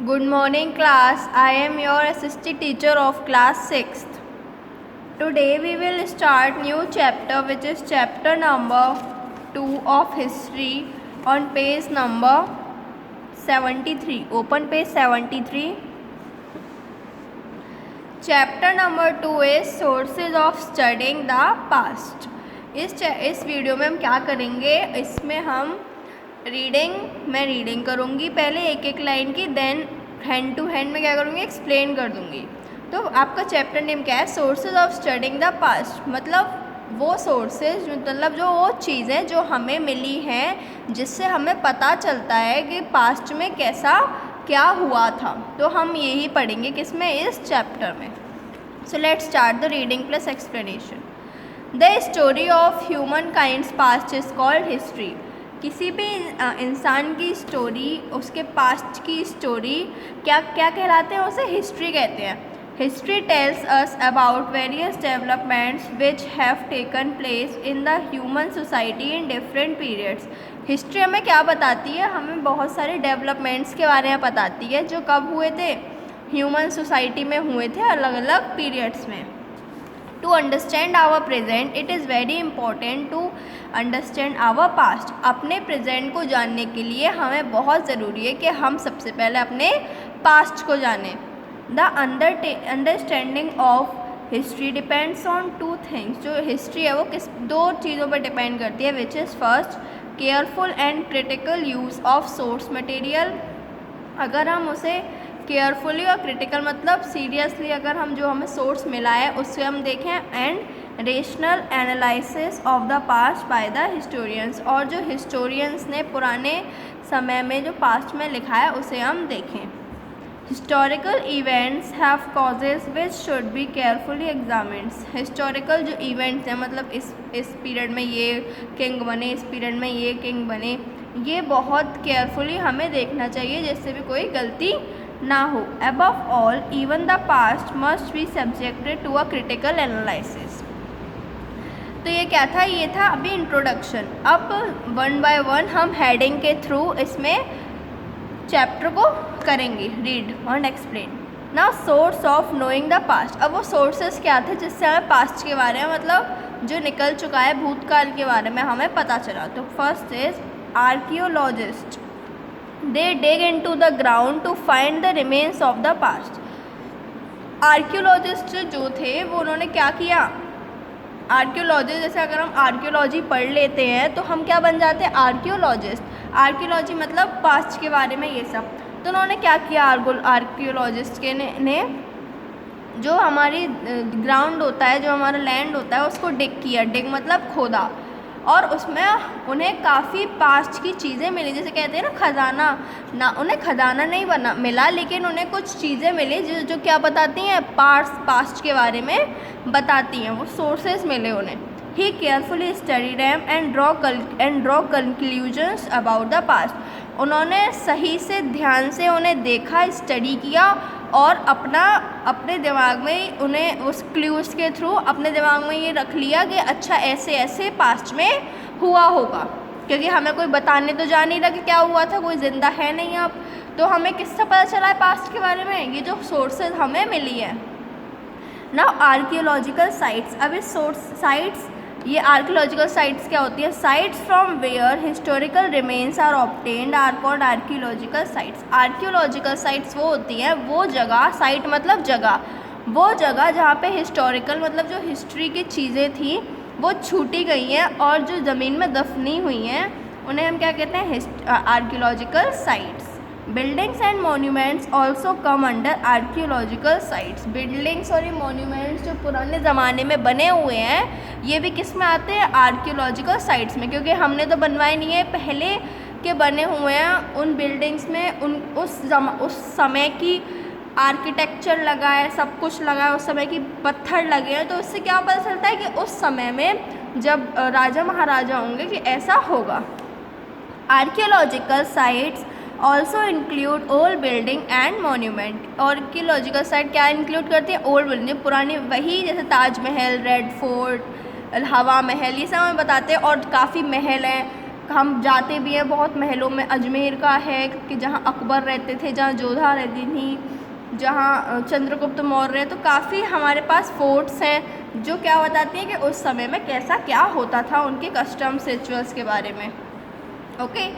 Good morning class. I am your assistant teacher of class 6th. Today we will start new chapter which is chapter number 2 of history on page number 73. Open page 73. Chapter number 2 is sources of studying the past. इस video में हम क्या करेंगे, इसमें हम मैं reading करूँगी पहले एक एक लाइन की, देन हैंड टू हैंड में क्या करूँगी, एक्सप्लेन कर दूँगी। तो आपका चैप्टर नेम क्या है, sources of studying the past. मतलब वो सोर्सेज, मतलब जो वो चीज़ें जो हमें मिली हैं जिससे हमें पता चलता है कि पास्ट में कैसा क्या हुआ था। तो हम यही पढ़ेंगे किसमें, इस चैप्टर में। So let's start the reading plus explanation. The story of human kinds past is called history. किसी भी इंसान की स्टोरी, उसके पास्ट की स्टोरी क्या कहलाते हैं, उसे हिस्ट्री कहते हैं। History tells us about various developments which have taken place in the human society in different periods. History हमें क्या बताती है, हमें बहुत सारे डेवलपमेंट्स के बारे में बताती है जो कब हुए थे, ह्यूमन सोसाइटी में हुए थे अलग अलग पीरियड्स में। To understand our present, it is very important to understand our past. अपने प्रेजेंट को जानने के लिए हमें बहुत ज़रूरी है कि हम सबसे पहले अपने पास्ट को जानें। The understanding of history depends on two things. जो हिस्ट्री है वो दो चीज़ों पर डिपेंड करती है, which is first careful and critical use of source material. अगर हम उसे केयरफुली और क्रिटिकल मतलब सीरियसली अगर हम जो हमें सोर्स मिला है उससे हम देखें, and rational analysis of the passed by the historians, और जो हिस्टोरियंस ने पुराने समय में जो पास्ट में लिखा है उसे हम देखें। Historical events have causes which should be carefully examined. Historical जो इवेंट्स हैं, मतलब इस पीरियड में ये किंग बने, इस पीरियड में ये किंग बने, ये बहुत केयरफुली हमें देखना चाहिए जिससे भी कोई गलती ना हो। Above all, even the past must be subjected to a critical analysis. तो ये क्या था, ये था अभी इंट्रोडक्शन। अब वन बाय वन हम हेडिंग के थ्रू इसमें चैप्टर को करेंगे, रीड और explain. Now source of knowing the past. अब वो सोर्सेस क्या थे जिससे हमें पास्ट के बारे में, मतलब जो निकल चुका है भूतकाल के बारे में हमें पता चला। तो first is archaeologist. They dig into the ground to find the remains of the past. Archaeologist जो थे वो उन्होंने क्या किया, आर्कियोलॉजिस्ट, जैसे अगर हम आर्कियोलॉजी पढ़ लेते हैं तो हम क्या बन जाते हैं, आर्कियोलॉजिस्ट। आर्कियोलॉजी मतलब पास्ट के बारे में ये सब। तो उन्होंने क्या किया, आर्कियोलॉजिस्ट के ने जो हमारी ग्राउंड होता है, जो हमारा लैंड होता है उसको डिग किया। डिग मतलब खोदा, और उसमें उन्हें काफ़ी पास्ट की चीज़ें मिली, जैसे कहते हैं ना खजाना। ना उन्हें खजाना नहीं मिला, लेकिन उन्हें कुछ चीज़ें मिली जो क्या बताती हैं, पास्ट के बारे में बताती हैं, वो सोर्सेज मिले उन्हें। He carefully study them and draw conclusions about the past. उन्होंने सही से ध्यान से उन्हें देखा, स्टडी किया, और अपने दिमाग में उन्हें उस क्लूज़ के थ्रू अपने दिमाग में ये रख लिया कि अच्छा ऐसे ऐसे पास्ट में हुआ होगा, क्योंकि हमें कोई बताने तो जा नहीं रहा कि क्या हुआ था, कोई ज़िंदा है नहीं अब। तो हमें किससे पता चला है पास्ट के बारे में, ये जो सोर्सेज हमें मिली है। Now archaeological sites. अब इस साइट्स, ये आर्कियोलॉजिकल साइट्स क्या होती है, sites from where historical remains are obtained are called archaeological sites. Archaeological sites वो होती हैं, वो जगह, साइट मतलब जगह, वो जगह जहाँ पे हिस्टोरिकल मतलब जो हिस्ट्री की चीज़ें थी वो छूटी गई हैं और जो ज़मीन में दफनी हुई हैं उन्हें हम क्या कहते हैं, archaeological sites. Buildings and monuments also come under archaeological sites. Buildings और ये मोन्यूमेंट्स जो पुराने ज़माने में बने हुए हैं ये भी किस में आते हैं, आर्कियोलॉजिकल साइट्स में, क्योंकि हमने तो बनवाए नहीं है, पहले के बने हुए हैं। उन बिल्डिंग्स में उस समय की आर्किटेक्चर लगा है, सब कुछ लगा है, उस समय की पत्थर लगे हैं, तो इससे क्या पता चलता है कि उस समय में जब राजा महाराजा होंगे कि ऐसा होगा। Archaeological sites also include old building and monument. Archaeological site क्या इंक्लूड करती है, ओल्ड बिल्डिंग, पुरानी, वही जैसे ताजमहल, रेड फोर्ट, हवा महल, ये सब हमें बताते हैं। और काफ़ी महल हैं, हम जाते भी हैं बहुत महलों में। अजमेर का है कि जहाँ अकबर रहते थे, जहाँ जोधा रहती थी, जहाँ चंद्रगुप्त मौर्य, तो काफ़ी हमारे पास फोर्ट्स हैं जो क्या बताती हैं कि उस समय में कैसा क्या होता था, उनके कस्टम्स रिचुअल्स के बारे में। Okay,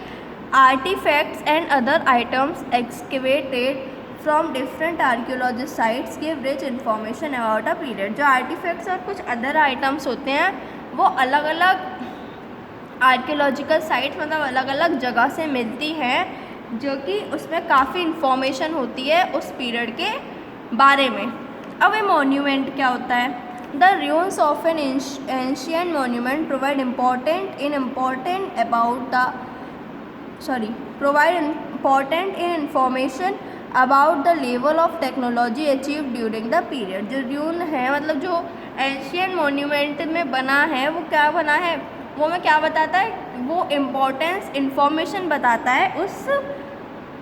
artifacts and other items excavated from different archaeology sites give rich information about a period. जो आर्टिफैक्ट्स और कुछ अदर आइटम्स होते हैं वो अलग अलग आर्कियोलॉजिकल साइट्स मतलब अलग अलग जगह से मिलती हैं, जो कि उसमें काफ़ी इन्फॉर्मेशन होती है उस पीरियड के बारे में। अब ये मोन्यूमेंट क्या होता है? The ruins of an ancient monument provide important in information about the level of technology achieve during the period. जो र्यून है मतलब जो एंशियंट मोन्यूमेंट में बना है वो क्या बना है, वो हमें क्या बताता है, वो इंफॉर्मेशन बताता है उस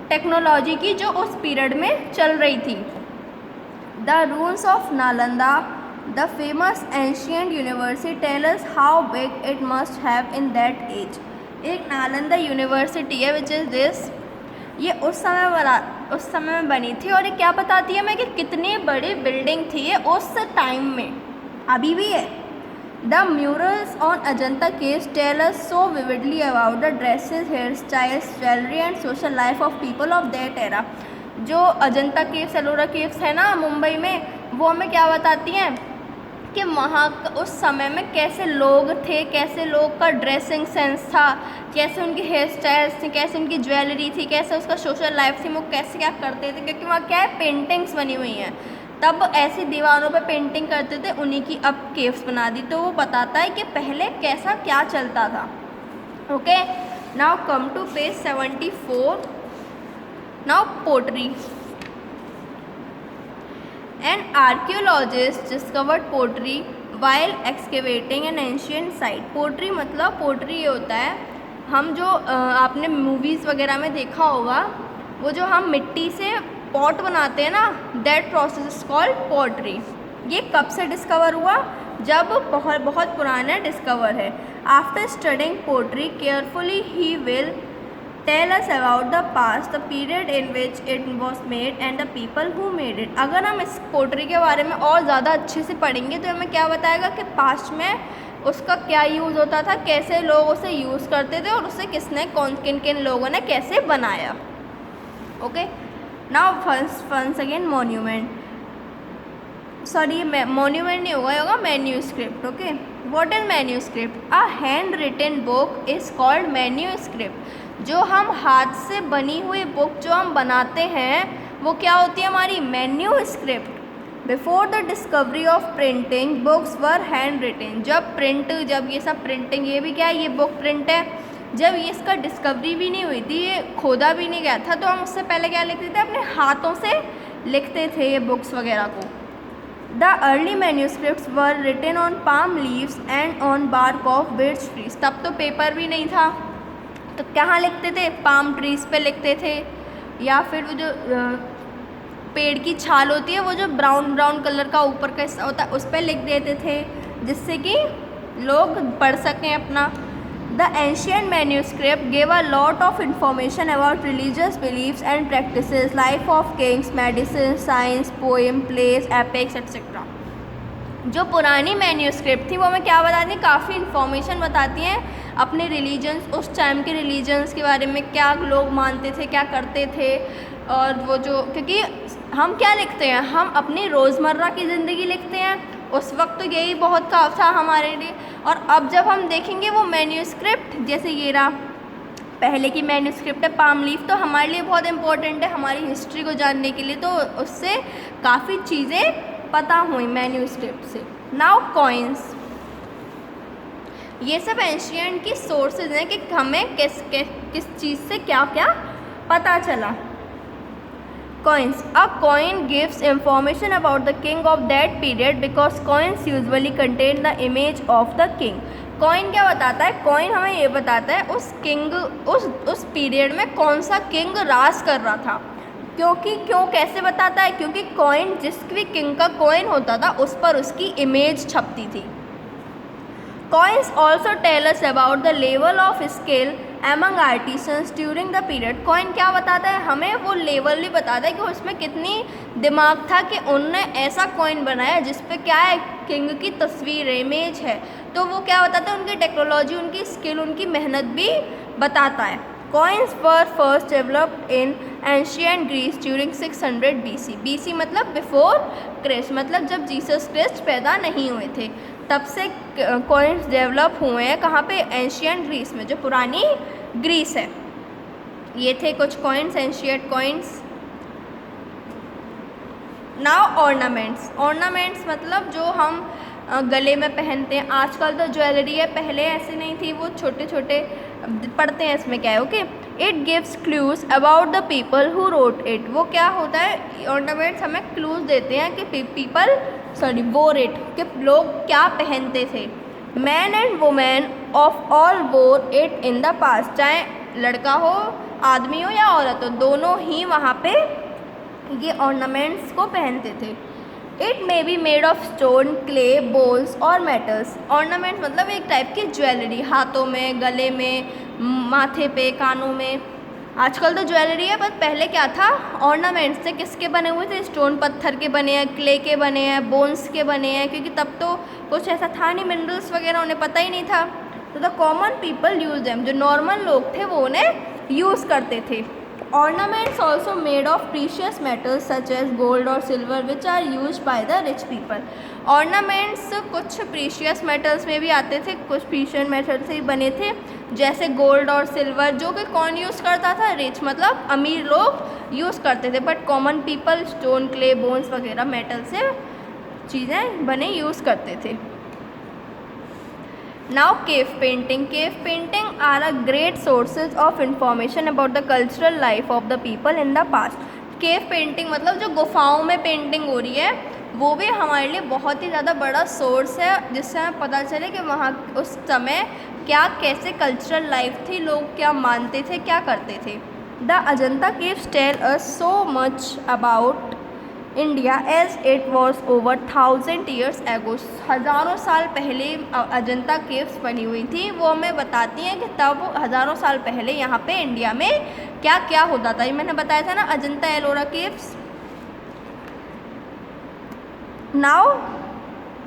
टेक्नोलॉजी की जो उस पीरियड में चल रही थी। The ruins of Nalanda, the famous ancient university, tell us how big it must have in that age. एक नालंदा यूनिवर्सिटी है विच इज़ दिस, ये उस समय में बनी थी और ये क्या बताती है हमें कि कितनी बड़ी बिल्डिंग थी ये उस टाइम में, अभी भी है। The murals on Ajanta caves tell us so vividly about the dresses, hair styles, jewellery and social life of people of that era. जो अजंता केव्स, एलोरा केव्स है ना मुंबई में, वो हमें क्या बताती हैं कि वहाँ उस समय में कैसे लोग थे, कैसे लोग का ड्रेसिंग सेंस था, कैसे उनकी हेयर स्टाइल्स थी, कैसे उनकी ज्वेलरी थी, कैसे उसका सोशल लाइफ थी, वो कैसे क्या करते थे। क्योंकि वहाँ क्या है, पेंटिंग्स बनी हुई हैं, तब ऐसी दीवारों पे पेंटिंग करते थे, उन्हीं की अब केव्स बना दी। तो वो बताता है कि पहले कैसा क्या चलता था। Okay, now come to page 74। Now pottery. An archaeologist discovered pottery while excavating an ancient site. Pottery मतलब पोट्री ये होता है, हम जो आपने मूवीज़ वगैरह में देखा होगा, वो जो हम मिट्टी से पॉट बनाते हैं ना, that process is called pottery. ये कब से डिस्कवर हुआ? जब बहुत पुराना डिस्कवर है। After studying pottery carefully he will tell us about the past, the period in which it was made and the people who made it. अगर हम इस पोट्री के बारे में और ज़्यादा अच्छे से पढ़ेंगे तो हमें क्या बताएगा कि पास्ट में उसका क्या यूज़ होता था, कैसे लोग उसे यूज़ करते थे और उसे किन किन लोगों ने कैसे बनाया। Okay, now first again monument, sorry monument नहीं होगा manuscript. Okay, what is manuscript? A hand written book is called manuscript. जो हम हाथ से बनी हुई बुक जो हम बनाते हैं वो क्या होती है हमारी? Manuscript. Before the discovery of printing books were hand written. जब ये सब प्रिंटिंग, ये भी क्या है, ये बुक प्रिंट है, जब ये इसका डिस्कवरी भी नहीं हुई थी, ये खोदा भी नहीं गया था, तो हम उससे पहले क्या लिखते थे? अपने हाथों से लिखते थे ये बुक्स वगैरह को। The early manuscripts were written on palm leaves and on bark of birch trees. तब तो पेपर भी नहीं था, तो कहाँ लिखते थे? पाम ट्रीज़ पे लिखते थे, या फिर वो जो पेड़ की छाल होती है, वो जो ब्राउन कलर का ऊपर का हिस्सा होता है, उस पर लिख देते थे, जिससे कि लोग पढ़ सकें अपना। The ancient manuscript give a lot of information about religious believes and practices, life of kings, medicine, science, poem, place, epics etcetera. जो पुरानी मैन्यूस्क्रिप्ट थी वो हमें क्या बताती हैं? काफ़ी इन्फॉर्मेशन बताती हैं अपने रिलीजन्स, उस टाइम के रिलीजन्स के बारे में, क्या लोग मानते थे, क्या करते थे। और वो जो, क्योंकि हम क्या लिखते हैं, हम अपनी रोज़मर्रा की ज़िंदगी लिखते हैं, उस वक्त तो यही बहुत काफ़ी था हमारे लिए। और अब जब हम देखेंगे वो मैन्यूस्क्रिप्ट, जैसे ये रहा पहले की मैन्यूस्क्रिप्ट है पाम लीफ, तो हमारे लिए बहुत इंपॉर्टेंट है हमारी हिस्ट्री को जानने के लिए, तो उससे काफ़ी चीज़ें पता हुई मैन्यूस्क्रिप्ट से। नाउ कॉइन्स, ये सब एंशियंट की सोर्सेज हैं कि हमें किस चीज़ से क्या क्या पता चला। Coins, a coin gives information about the king of that period because coins usually contain the image of the king. Coin क्या बताता है? कॉइन हमें ये बताता है उस पीरियड में कौन सा किंग राज कर रहा था। क्यों कैसे बताता है? क्योंकि कॉइन, जिस भी किंग का कॉइन होता था उस पर उसकी इमेज छपती थी। Coins also tell us about the level of skill among artisans during the period. Coin क्या बताता है हमें? वो लेवल भी बताता है कि उसमें कितनी दिमाग था कि उनने ऐसा कॉइन बनाया जिस पे क्या है, किंग की तस्वीर इमेज है। तो वो क्या बताता है? उनकी टेक्नोलॉजी, उनकी स्किल, उनकी मेहनत भी बताता है। Coins were first developed in ancient Greece during 600 BC। BC मतलब बिफोर क्रिस्ट, मतलब जब जीसस क्रिस्ट पैदा नहीं हुए थे तब से कॉइन्स डेवलप हुए हैं। कहाँ पे? एंशियंट ग्रीस में, जो पुरानी ग्रीस है। ये थे कुछ coins, ancient coins. Now ornaments. Ornaments मतलब जो हम गले में पहनते हैं। आजकल तो ज्वेलरी है, पहले ऐसे नहीं थी, वो छोटे छोटे पढ़ते हैं इसमें क्या है। Okay, it gives clues about the people who wrote it. वो क्या होता है? ऑर्नामेंट्स हमें क्लूज देते हैं कि पीपल वोर इट, कि लोग क्या पहनते थे। Man and women of all वोर इट इन द पास्ट। चाहे लड़का हो, आदमी हो या औरत हो, दोनों ही वहाँ पे ये ऑर्नामेंट्स को पहनते थे। It may be made of stone, clay, bones और मेटल्स। ऑर्नामेंट मतलब एक टाइप की ज्वेलरी, हाथों में, गले में, माथे पे, कानों में। आजकल तो ज्वेलरी है, बट पहले क्या था? ऑर्नामेंट्स थे। किसके बने हुए थे? स्टोन, पत्थर के बने हैं, क्ले के बने हैं, बोन्स के बने हैं, क्योंकि तब तो कुछ ऐसा था नहीं, मिनरल्स वगैरह उन्हें पता ही नहीं था। तो the common people use them. जो नॉर्मल लोग थे वो उन्हें यूज़ करते थे। Ornaments also made of precious metals such as gold or silver which are used by the rich people. Ornaments कुछ precious metals में भी आते थे, कुछ precious metals से ही बने थे, जैसे गोल्ड और सिल्वर, जो कि कौन यूज़ करता था? रिच, मतलब अमीर लोग यूज़ करते थे। But common people stone, clay, bones वगैरह मेटल से चीज़ें बने यूज़ करते थे। Now cave painting. Cave painting are a great sources of information about the cultural life of the people in the past. Cave painting मतलब जो गुफाओं में पेंटिंग हो रही है, वो भी हमारे लिए बहुत ही ज़्यादा बड़ा सोर्स है, जिससे हमें पता चले कि वहाँ उस समय क्या, कैसे कल्चरल लाइफ थी, लोग क्या मानते थे, क्या करते थे। The Ajanta caves tell us so much about India as it was over 1000 years ago. हज़ारों साल पहले अजंता केव्स बनी हुई थी। वो हमें बताती हैं कि तब हज़ारों साल पहले यहाँ पे इंडिया में क्या क्या होता था। ये मैंने बताया था ना, Ajanta Ellora caves. Now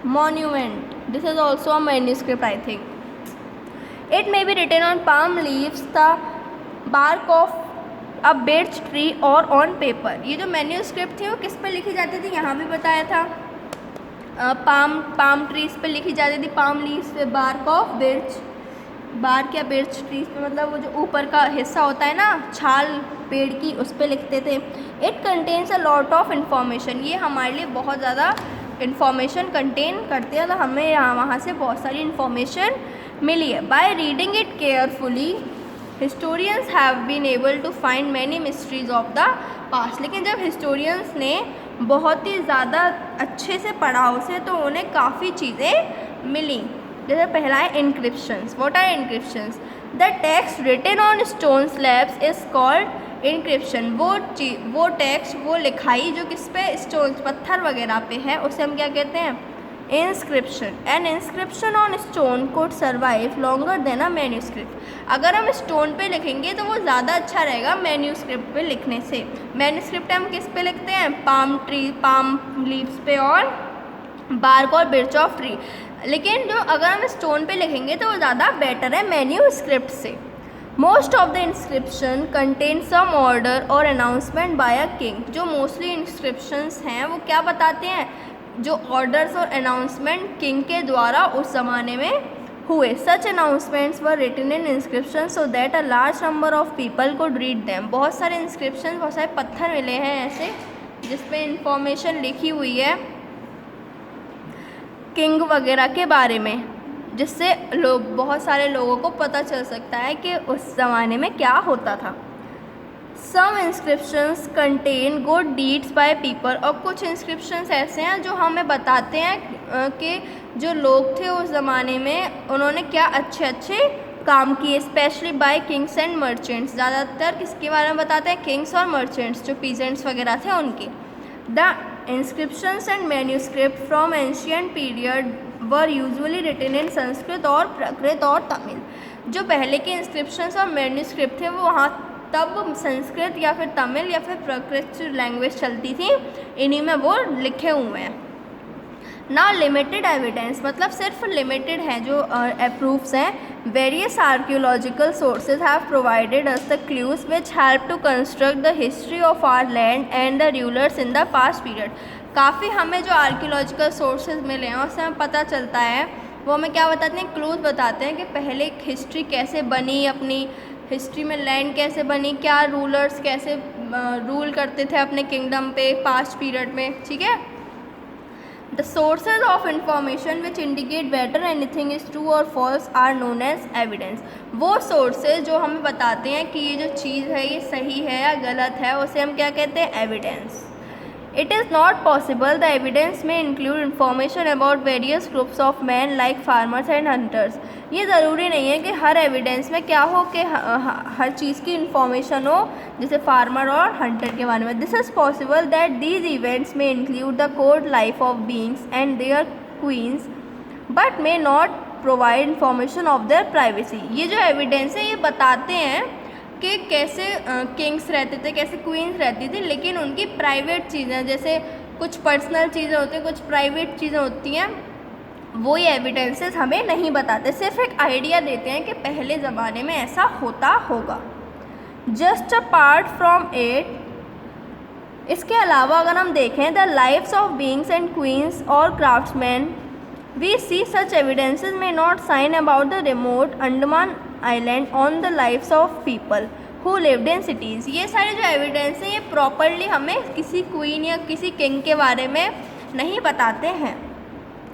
monument, this is also a manuscript I think. It may be written on palm leaves, the bark of a birch tree और ऑन पेपर। ये जो मैन्यूस्क्रिप्ट थी वो किस पे लिखी जाती थी? यहाँ भी बताया था, पाम ट्रीज पे लिखी जाती थी, पाम लीव्स पे, बार्क ऑफ बिर्च, बार्क या बिर्च ट्रीज पे मतलब वो जो ऊपर का हिस्सा होता है ना, छाल पेड़ की, उस पे लिखते थे। It contains a lot of information. ये हमारे लिए बहुत ज़्यादा इन्फॉर्मेशन कंटेन करते हैं, तो हमें यहाँ वहाँ से बहुत सारी इन्फॉर्मेशन मिली है। By reading it carefully historians have been able to find many mysteries of the past. लेकिन जब हिस्टोरियंस ने बहुत ही ज़्यादा अच्छे से पढ़ा उसे, तो उन्हें काफ़ी चीज़ें मिली। जैसे पहला है inscriptions. What are inscriptions? The text written on stone slabs is called inscription. वो टेक्स्ट, वो लिखाई जो किस पे? स्टोन, पत्थर वगैरह पे है, उसे हम क्या कहते हैं? Inscription. N inscription on stone code survive longer than a manuscript. अगर हम स्टोन पे लिखेंगे तो वो ज़्यादा अच्छा रहेगा मैन्यूस्क्रिप्ट पे लिखने से। मैन्यूस्क्रिप्ट हम किस पे लिखते हैं? पाम ट्री, पाम लीव्स पे और बार्क और बिर्च ऑफ ट्री। लेकिन जो अगर हम स्टोन पे लिखेंगे तो वो ज़्यादा बेटर है मैन्यूस्क्रिप्ट से। Most of the inscription contain some order और अनाउंसमेंट बाय अ किंग। जो मोस्टली इंस्क्रिप्शंस हैं वो क्या बताते हैं? जो ऑर्डर्स और अनाउंसमेंट किंग के द्वारा उस ज़माने में हुए। Such announcements were written in inscription so that a large number of people could read them. बहुत सारे इंस्क्रिप्शन, बहुत सारे पत्थर मिले हैं ऐसे जिसपे इंफॉर्मेशन लिखी हुई है किंग वगैरह के बारे में, जिससे लोग, बहुत सारे लोगों को पता चल सकता है कि उस ज़माने में क्या होता था। Some inscriptions contain good deeds by people. और कुछ इंस्क्रिप्शंस ऐसे हैं जो हमें बताते हैं कि जो लोग थे उस ज़माने में उन्होंने क्या अच्छे अच्छे काम किए, specially by kings and merchants. ज़्यादातर किसके बारे में बताते हैं? किंग्स और मर्चेंट्स, जो पीजेंट्स वगैरह थे उनके। The inscriptions and manuscript from ancient period were usually written in Sanskrit और प्राकृत और तमिल। जो पहले के इंस्क्रिप्शंस और मैन्यूस्क्रिप्ट थे वो वहाँ तब संस्कृत या फिर तमिल या फिर प्राकृत लैंग्वेज चलती थी, इन्हीं में वो लिखे हुए हैं। ना लिमिटेड एविडेंस, मतलब सिर्फ लिमिटेड हैं जो प्रूफ्स हैं। Various archaeological sources have provided us the clues which help to construct the history of our land and the rulers in the past period. काफ़ी हमें जो आर्कियोलॉजिकल सोर्सेज मिले हैं उससे हमें पता चलता है, वो हमें क्या बताते हैं, क्लूज बताते हैं कि पहले हिस्ट्री कैसे बनी, अपनी हिस्ट्री में लैंड कैसे बनी, क्या रूलर्स कैसे रूल करते थे अपने किंगडम पे पास्ट पीरियड में। ठीक है, the sources of information which indicate whether anything is true और false are known as evidence. वो सोर्सेज जो हमें बताते हैं कि ये जो चीज़ है ये सही है या गलत है, उसे हम क्या कहते हैं, evidence. It is not possible the evidence may include information about various groups of men like farmers and hunters। ये ज़रूरी नहीं है कि हर एविडेंस में क्या हो कि हर चीज़ की इंफॉर्मेशन हो, जैसे फार्मर और हंटर के बारे में। This is possible that these events may include the court life of kings and their queens but may not provide information of their privacy. ये जो एविडेंस है ये बताते हैं कि कैसे किंग्स रहते थे, कैसे क्वींस रहती थी, लेकिन उनकी प्राइवेट चीज़ें, जैसे कुछ पर्सनल चीज़ें होती हैं, कुछ प्राइवेट चीज़ें होती हैं, वो ये एविडेंसेस हमें नहीं बताते, सिर्फ एक आइडिया देते हैं कि पहले ज़माने में ऐसा होता होगा। जस्ट अपार्ट फ्रॉम इट, इसके अलावा अगर हम देखें the lives of kings and queens और craftsman, we see such evidences may not shine about the remote Andaman island on the lives of people who lived in cities. ये सारे जो evidence हैं ये प्रॉपरली हमें किसी क्वीन या किसी किंग के बारे में नहीं बताते हैं।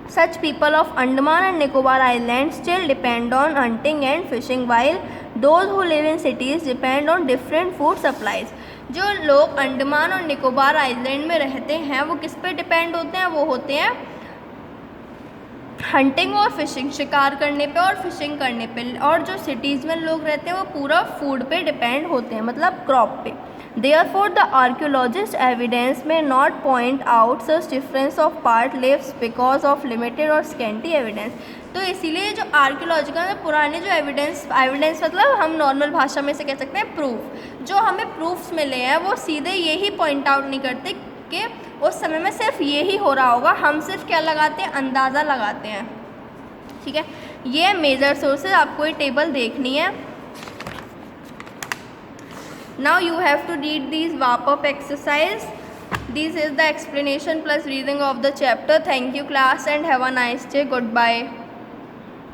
Such people of Andaman and Nicobar island still depend on hunting and fishing while those who live in cities depend on different food supplies. जो लोग अंडमान और निकोबार आइलैंड में रहते हैं वो किस पे डिपेंड होते हैं, वो होते हैं हंटिंग और फिशिंग, शिकार करने पे और फिशिंग करने पे। और जो सिटीज़ में लोग रहते हैं वो पूरा फूड पे डिपेंड होते हैं, मतलब क्रॉप पे। देयरफॉर द आर्कियोलॉजिस्ट एविडेंस में not point out such difference of part lives because of limited और स्केंटी एविडेंस। तो इसीलिए जो आर्कियोलॉजिकल पुराने जो एविडेंस मतलब हम नॉर्मल भाषा में से कह सकते हैं प्रूफ, जो हमें प्रूफ्स मिले हैं वो सीधे यही पॉइंट आउट नहीं करते कि उस समय में सिर्फ यही हो रहा होगा, हम सिर्फ क्या लगाते हैं, अंदाज़ा लगाते हैं। ठीक है, ये मेजर सोर्सेज, आपको ये टेबल देखनी है। Now you have to read these wrap up exercise. This is the explanation plus reading of the chapter. Thank you class and have a nice day. Good bye.